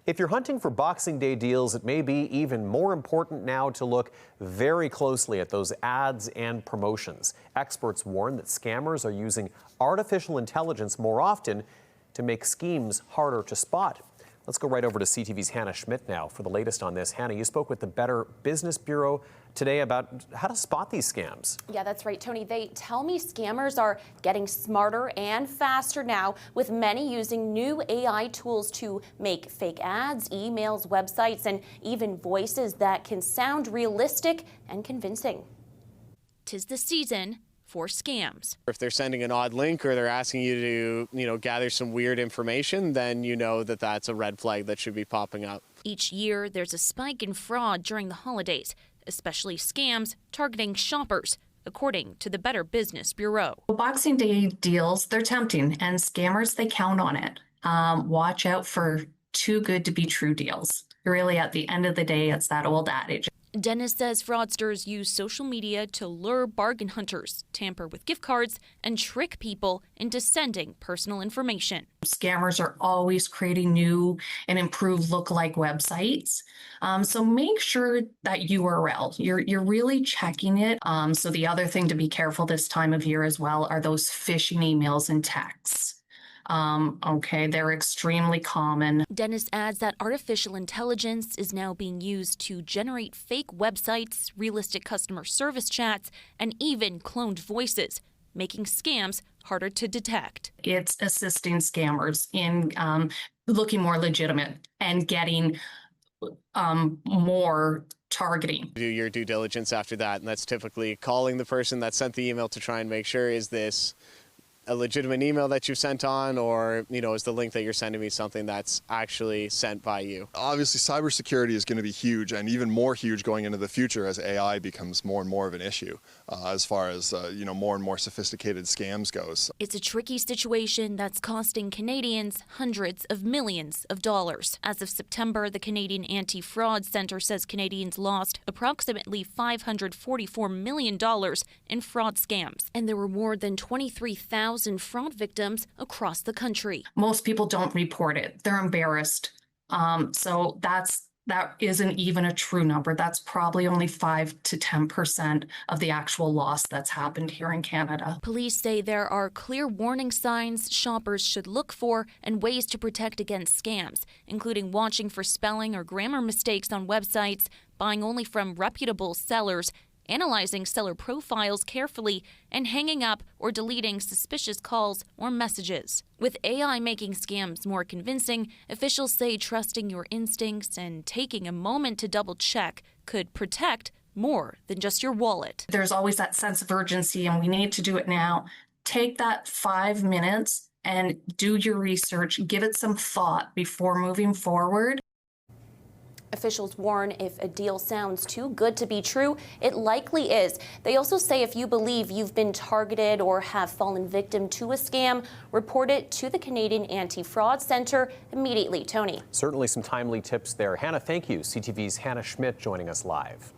If you're hunting for Boxing Day deals, it may be even more important now to look very closely at those ads and promotions. Experts warn that scammers are using artificial intelligence more often to make schemes harder to spot. Let's go right over to CTV's Hannah Schmidt now for the latest on this. Hannah, you spoke with the Better Business Bureau today about how to spot these scams. Yeah, that's right, Tony. They tell me scammers are getting smarter and faster now, with many using new AI tools to make fake ads, emails, websites, and even voices that can sound realistic and convincing. 'Tis the season for scams. If they're sending an odd link or they're asking you to, gather some weird information, then you know that that's a red flag that should be popping up. Each year, there's a spike in fraud during the holidays, especially scams targeting shoppers, according to the Better Business Bureau. Boxing Day deals, they're tempting, and scammers, they count on it. Watch out for too good to be true deals. Really, at the end of the day, it's that old adage. Dennis says fraudsters use social media to lure bargain hunters, tamper with gift cards, and trick people into sending personal information. Scammers are always creating new and improved lookalike websites. So make sure that URL, you're really checking it. So the other thing to be careful this time of year as well are those phishing emails and texts. They're extremely common. Dennis adds that artificial intelligence is now being used to generate fake websites, realistic customer service chats, and even cloned voices, making scams harder to detect. It's assisting scammers in looking more legitimate and getting more targeting. Do your due diligence after that, and that's typically calling the person that sent the email to try and make sure, is this a legitimate email that you've sent on, or, is the link that you're sending me something that's actually sent by you? Obviously, cybersecurity is going to be huge, and even more huge going into the future as AI becomes more and more of an issue as far as, more and more sophisticated scams goes. It's a tricky situation that's costing Canadians hundreds of millions of dollars. As of September, the Canadian Anti-Fraud Centre says Canadians lost approximately $544 million in fraud scams, and there were more than 23,000 fraud victims across the country. Most people don't report it. They're embarrassed. So that isn't even a true number. That's probably only 5 to 10% of the actual loss that's happened here in Canada. Police say there are clear warning signs shoppers should look for and ways to protect against scams, including watching for spelling or grammar mistakes on websites, buying only from reputable sellers, analyzing seller profiles carefully, and hanging up or deleting suspicious calls or messages. With AI making scams more convincing, officials say trusting your instincts and taking a moment to double check could protect more than just your wallet. There's always that sense of urgency, and we need to do it now. Take that 5 minutes and do your research, give it some thought before moving forward. Officials warn if a deal sounds too good to be true, it likely is. They also say if you believe you've been targeted or have fallen victim to a scam, report it to the Canadian Anti-Fraud Centre immediately. Tony. Certainly some timely tips there. Hannah, thank you. CTV's Hannah Schmidt joining us live.